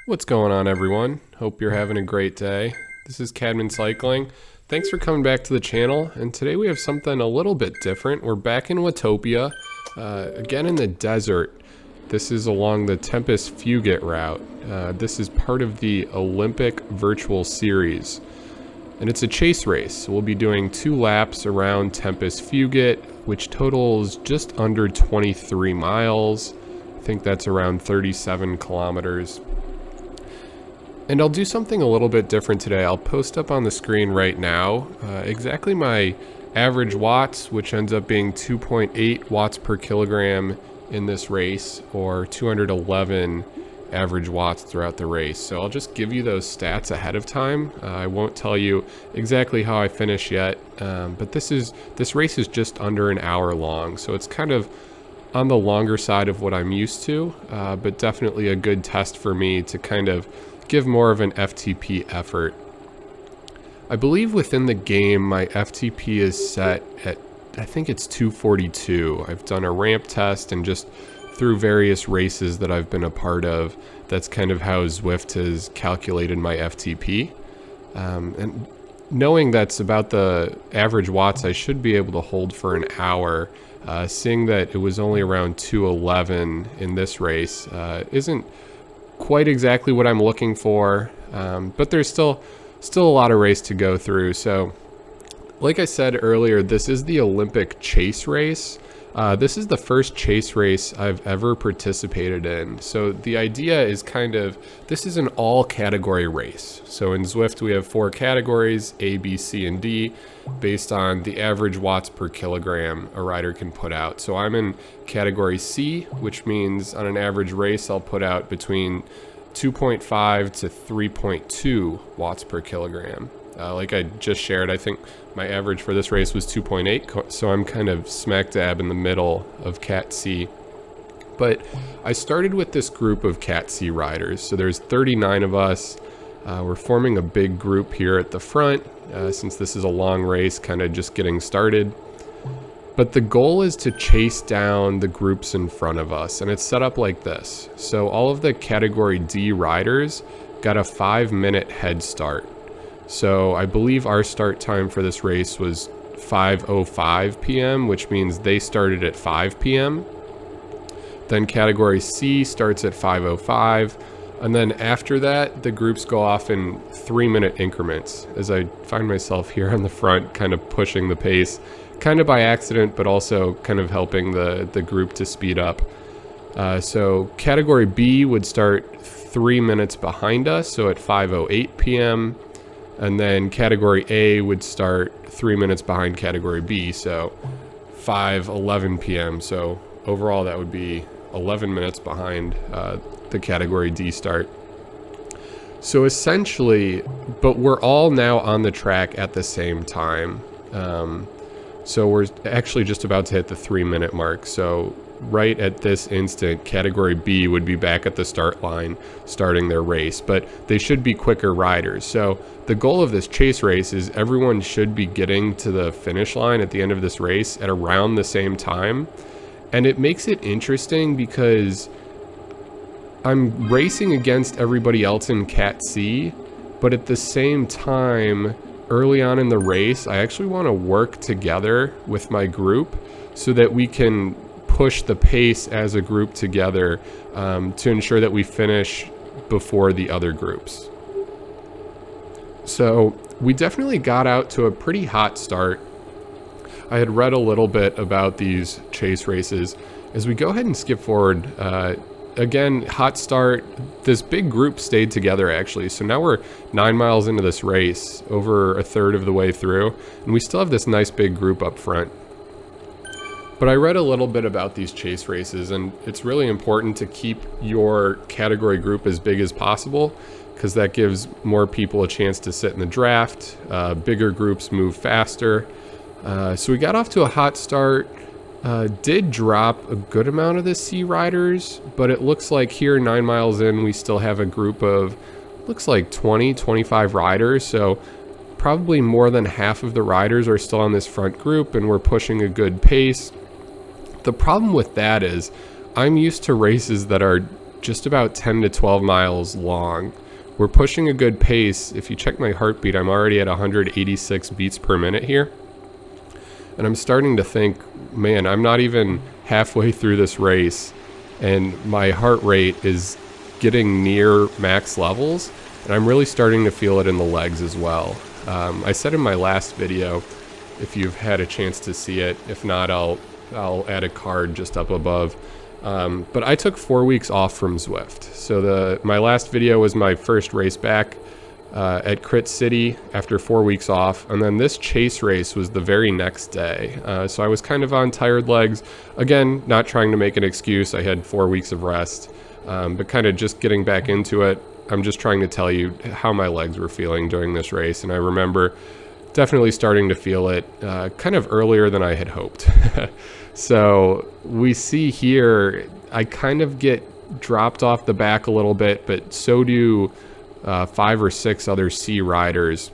What's going on, everyone? Hope you're having a great day. This is Cadman Cycling. Thanks for coming back to the channel, and today we have something a little bit different. We're back in Watopia, again in the desert. This is along the Tempus Fugit route. This is part of the Olympic Virtual Series, and it's a chase race. We'll be doing 2 laps around Tempus Fugit, which totals just under 23 miles. I think that's around 37 kilometers. And I'll do something a little bit different today. I'll post up on the screen right now exactly my average watts, which ends up being 2.8 watts per kilogram in this race, or 211 average watts throughout the race. So I'll just give you those stats ahead of time. I won't tell you exactly how I finish yet, but this race is just under an hour long, so it's kind of on the longer side of what I'm used to, but definitely a good test for me to kind of give more of an FTP effort. I believe within the game my FTP is set at, I think it's 242. I've done a ramp test, and just through various races that I've been a part of, that's kind of how Zwift has calculated my FTP. And knowing that's about the average watts I should be able to hold for an hour, seeing that it was only around 211 in this race isn't quite exactly what I'm looking for, but there's still a lot of race to go through. So like I said earlier, this is the Olympic chase race. This is the first chase race I've ever participated in. So the idea is this is an all category race. So in Zwift we have 4 categories, A, B, C, and D, based on the average watts per kilogram a rider can put out. So I'm in category C, which means on an average race I'll put out between 2.5 to 3.2 watts per kilogram. Like I just shared, I think my average for this race was 2.8, so I'm kind of smack dab in the middle of Cat C. But I started with this group of Cat C riders, so there's 39 of us. We're forming a big group here at the front, since this is a long race, kind of just getting started. But the goal is to chase down the groups in front of us, and it's set up like this. So all of the category D riders got a 5-minute head start. So I believe our start time for this race was 5:05 p.m., which means they started at 5 p.m. Then category C starts at 5:05, and then after that, the groups go off in 3-minute increments, as I find myself here on the front kind of pushing the pace, kind of by accident, but also kind of helping the group to speed up. So category B would start 3 minutes behind us, so at 5:08 p.m., and then category A would start 3 minutes behind category B, so 5:11 p.m. So overall that would be 11 minutes behind the category D start. So essentially, but we're all now on the track at the same time. So we're actually just about to hit the 3-minute mark. So right at this instant, category B would be back at the start line starting their race, but they should be quicker riders. So the goal of this chase race is everyone should be getting to the finish line at the end of this race at around the same time. And it makes it interesting because I'm racing against everybody else in Cat C, but at the same time, early on in the race, I actually want to work together with my group so that we can push the pace as a group together, to ensure that we finish before the other groups. So we definitely got out to a pretty hot start. I had read a little bit about these chase races. As we go ahead and skip forward, again, hot start, this big group stayed together actually. So now we're 9 miles into this race, over a third of the way through, and we still have this nice big group up front. But I read a little bit about these chase races, and it's really important to keep your category group as big as possible, because that gives more people a chance to sit in the draft. Bigger groups move faster. So we got off to a hot start. Did drop a good amount of the C riders, but it looks like here 9 miles in we still have a group of, looks like 20-25 riders, so probably more than half of the riders are still on this front group, and we're pushing a good pace. The problem with that is I'm used to races that are just about 10 to 12 miles long. We're pushing a good pace. If you check my heartbeat, I'm already at 186 beats per minute here. And I'm starting to think, man, I'm not even halfway through this race, and my heart rate is getting near max levels, and I'm really starting to feel it in the legs as well. I said in my last video, if you've had a chance to see it, if not, I'll add a card just up above. But I took 4 weeks off from Zwift. So my last video was my first race back at Crit City after 4 weeks off, and then this chase race was the very next day. So I was kind of on tired legs. Again, not trying to make an excuse. I had 4 weeks of rest, but kind of just getting back into it. I'm just trying to tell you how my legs were feeling during this race, and I remember definitely starting to feel it kind of earlier than I had hoped. So we see here, I kind of get dropped off the back a little bit, but so do 5 or 6 other C riders.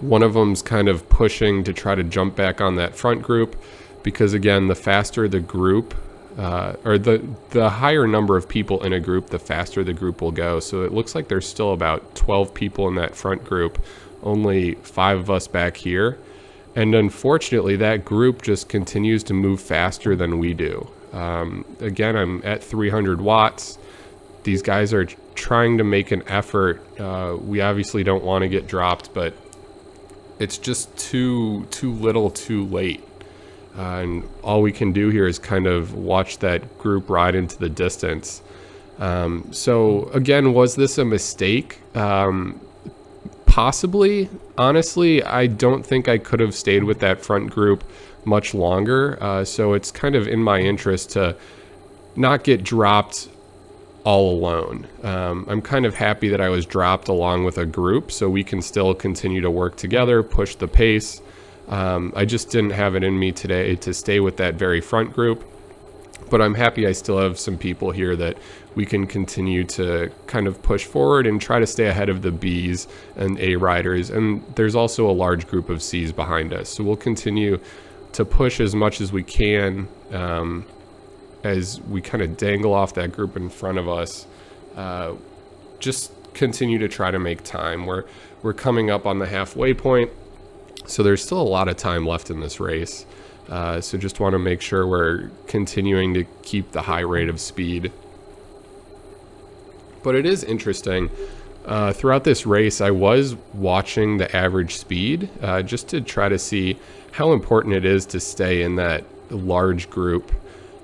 One of them's kind of pushing to try to jump back on that front group, because again, the faster the group, or the higher number of people in a group, the faster the group will go. So it looks like there's still about 12 people in that front group, only 5 of us back here. And unfortunately, that group just continues to move faster than we do. Again, I'm at 300 watts. These guys are trying to make an effort. We obviously don't want to get dropped, but it's just too little too late. And all we can do here is kind of watch that group ride into the distance. So again, was this a mistake? Possibly. Honestly, I don't think I could have stayed with that front group much longer. So it's kind of in my interest to not get dropped all alone. I'm kind of happy that I was dropped along with a group, so we can still continue to work together, push the pace. I just didn't have it in me today to stay with that very front group, but I'm happy I still have some people here that we can continue to kind of push forward and try to stay ahead of the Bs and A riders. And there's also a large group of Cs behind us, so we'll continue to push as much as we can as we kind of dangle off that group in front of us. Just continue to try to make time. We're coming up on the halfway point, so there's still a lot of time left in this race. So just want to make sure we're continuing to keep the high rate of speed. But it is interesting. Throughout this race, I was watching the average speed just to try to see how important it is to stay in that large group.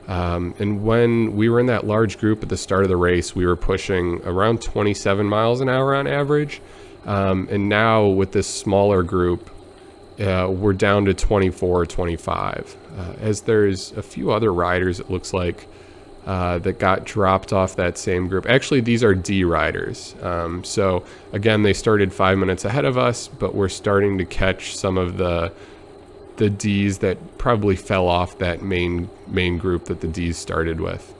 And when we were in that large group at the start of the race, we were pushing around 27 miles an hour on average. And now with this smaller group, we're down to 24, 25. As there's a few other riders, it looks like, that got dropped off that same group. Actually, these are D riders. So again, they started 5 minutes ahead of us, but we're starting to catch some of the Ds that probably fell off that main group that the Ds started with.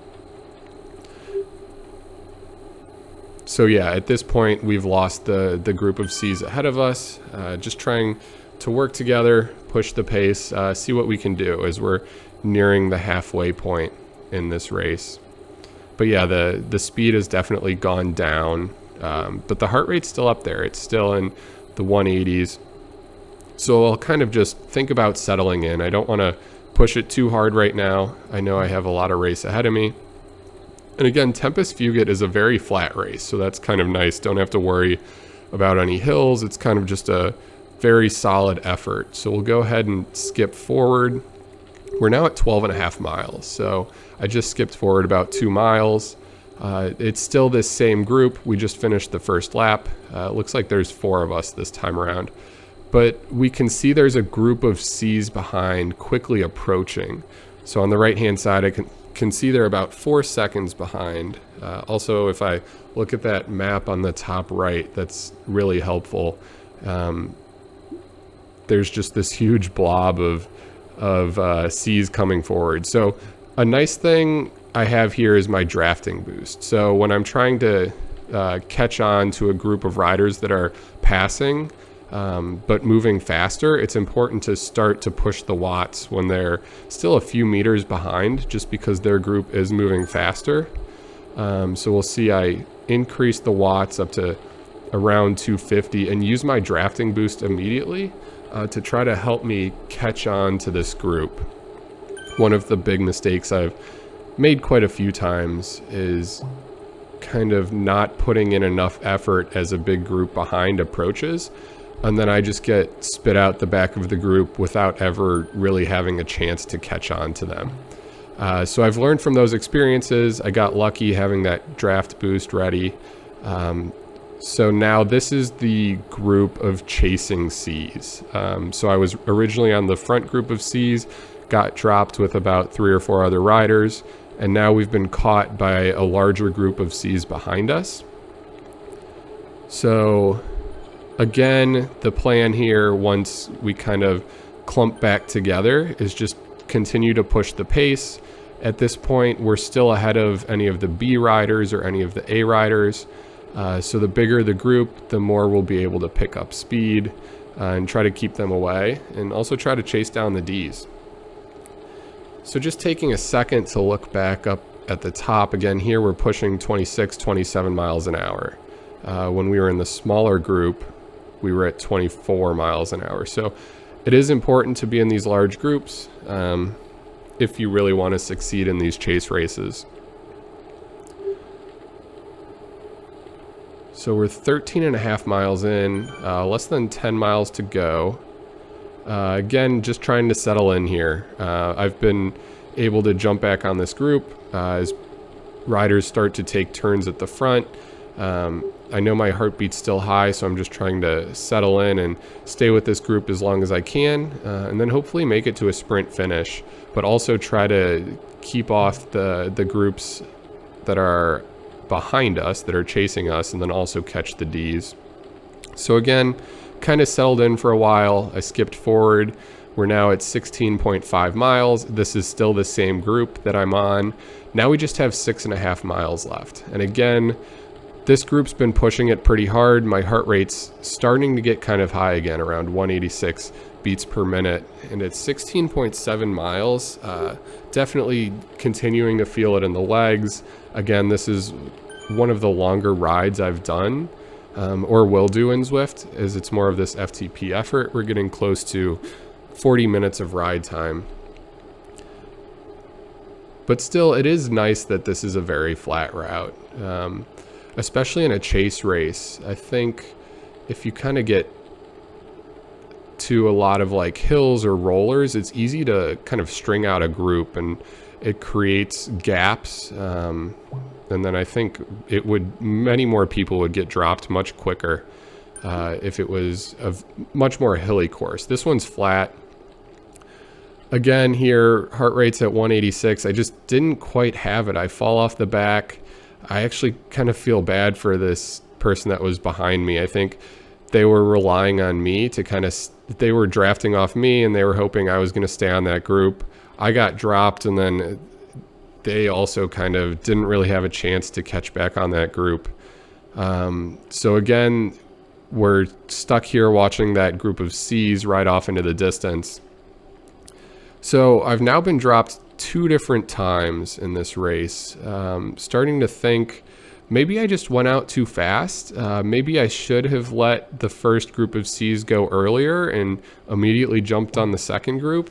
So yeah, at this point, we've lost the group of Cs ahead of us. Just trying to work together, push the pace, see what we can do as we're nearing the halfway point in this race. But yeah, the speed has definitely gone down, but the heart rate's still up there. It's still in the 180s. So I'll kind of just think about settling in. I don't want to push it too hard right now. I know I have a lot of race ahead of me. And again, Tempus Fugit is a very flat race, so that's kind of nice. Don't have to worry about any hills. It's kind of just a very solid effort. So we'll go ahead and skip forward. We're now at 12.5 miles. So I just skipped forward about 2 miles. It's still this same group. We just finished the first lap. It looks like there's 4 of us this time around. But we can see there's a group of Cs behind quickly approaching. So on the right-hand side, I can see they're about 4 seconds behind. Also, if I look at that map on the top right, that's really helpful. There's just this huge blob of Cs coming forward. So a nice thing I have here is my drafting boost. So when I'm trying to catch on to a group of riders that are passing, but moving faster, it's important to start to push the watts when they're still a few meters behind, just because their group is moving faster. So we'll see I increase the watts up to around 250 and use my drafting boost immediately to try to help me catch on to this group. One of the big mistakes I've made quite a few times is kind of not putting in enough effort as a big group behind approaches, and then I just get spit out the back of the group without ever really having a chance to catch on to them. So I've learned from those experiences. I got lucky having that draft boost ready. So now this is the group of chasing C's. So I was originally on the front group of C's, got dropped with about 3 or 4 other riders, and now we've been caught by a larger group of C's behind us. So again, the plan here, once we kind of clump back together, is just continue to push the pace. At this point, we're still ahead of any of the B riders or any of the A riders. So the bigger the group, the more we'll be able to pick up speed and try to keep them away, and also try to chase down the D's. So just taking a second to look back up at the top, again here we're pushing 26, 27 miles an hour. When we were in the smaller group, we were at 24 miles an hour. So it is important to be in these large groups if you really want to succeed in these chase races. So we're 13.5 miles in, less than 10 miles to go. Again, just trying to settle in here. I've been able to jump back on this group as riders start to take turns at the front. I know my heartbeat's still high, so I'm just trying to settle in and stay with this group as long as I can, and then hopefully make it to a sprint finish, but also try to keep off the groups that are behind us, that are chasing us, and then also catch the D's. So again, kind of settled in for a while. I skipped forward. We're now at 16.5 miles. This is still the same group that I'm on. Now we just have 6.5 miles left. And again, this group's been pushing it pretty hard. My heart rate's starting to get kind of high again, around 186 beats per minute. And at 16.7 miles, definitely continuing to feel it in the legs. Again, this is one of the longer rides I've done. Or will do in Zwift, as it's more of this FTP effort. We're getting close to 40 minutes of ride time. But still, it is nice that this is a very flat route, especially in a chase race. I think if you kind of get to a lot of like hills or rollers, it's easy to kind of string out a group, and it creates gaps. And then I think many more people would get dropped much quicker if it was a much more hilly course. This one's flat. Again here, heart rate's at 186. I just didn't quite have it. I fall off the back. I actually kind of feel bad for this person that was behind me. I think they were relying on me to they were drafting off me, and they were hoping I was going to stay on that group. I got dropped, and then they also kind of didn't really have a chance to catch back on that group. So again, we're stuck here watching that group of C's ride off into the distance. So I've now been dropped 2 different times in this race. Starting to think maybe I just went out too fast. Maybe I should have let the first group of C's go earlier and immediately jumped on the second group,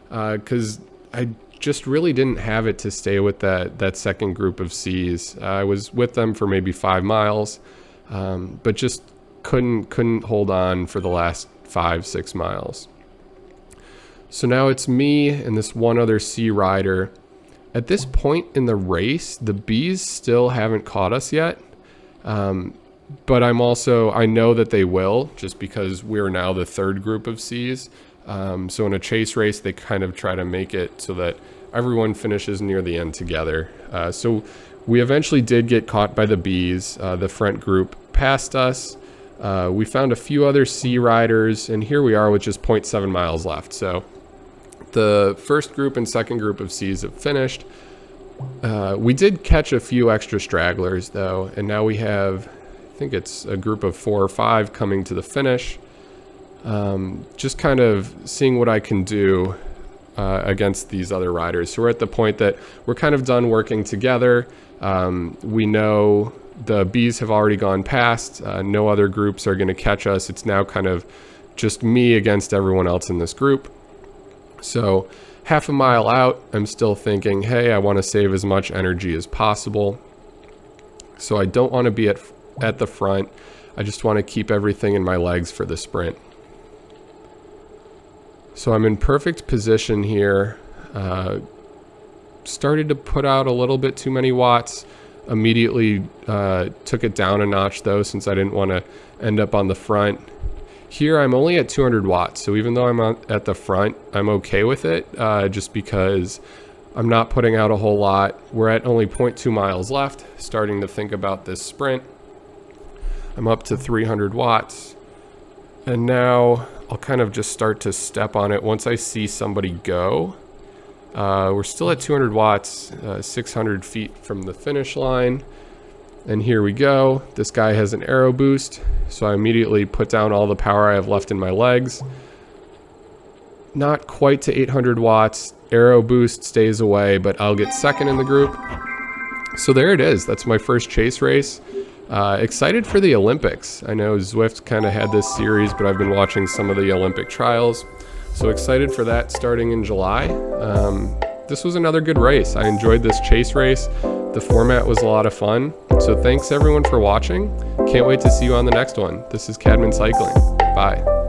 because I just really didn't have it to stay with that second group of C's. I was with them for maybe 5 miles, but just couldn't hold on for the last 5-6 miles. So now it's me and this one other C rider. At this point in the race, the B's still haven't caught us yet, but I know that they will, just because we're now the third group of C's. So in a chase race, they kind of try to make it so that everyone finishes near the end together. So we eventually did get caught by the B's. The front group passed us. We found a few other C riders, and here we are with just 0.7 miles left. So the first group and second group of C's have finished. We did catch a few extra stragglers though, and now we have, I think it's a group of 4 or 5 coming to the finish. Just kind of seeing what I can do against these other riders. So we're at the point that we're kind of done working together. We know the bees have already gone past. No other groups are going to catch us. It's now kind of just me against everyone else in this group. So half a mile out, I'm still thinking, hey, I want to save as much energy as possible. So I don't want to be at the front. I just want to keep everything in my legs for the sprint. So I'm in perfect position here. Started to put out a little bit too many watts. Immediately took it down a notch though, since I didn't want to end up on the front. Here I'm only at 200 watts, so even though I'm at the front, I'm okay with it, just because I'm not putting out a whole lot. We're at only 0.2 miles left, starting to think about this sprint. I'm up to 300 watts, and now I'll kind of just start to step on it once I see somebody go. We're still at 200 watts, 600 feet from the finish line. And here we go. This guy has an aero boost, so I immediately put down all the power I have left in my legs. Not quite to 800 watts. Aero boost stays away, but I'll get second in the group. So there it is. That's my first chase race. Excited for the Olympics. I know Zwift kind of had this series, but I've been watching some of the Olympic trials. So excited for that starting in July. This was another good race. I enjoyed this chase race. The format was a lot of fun. So thanks everyone for watching. Can't wait to see you on the next one. This is Cadman Cycling. Bye.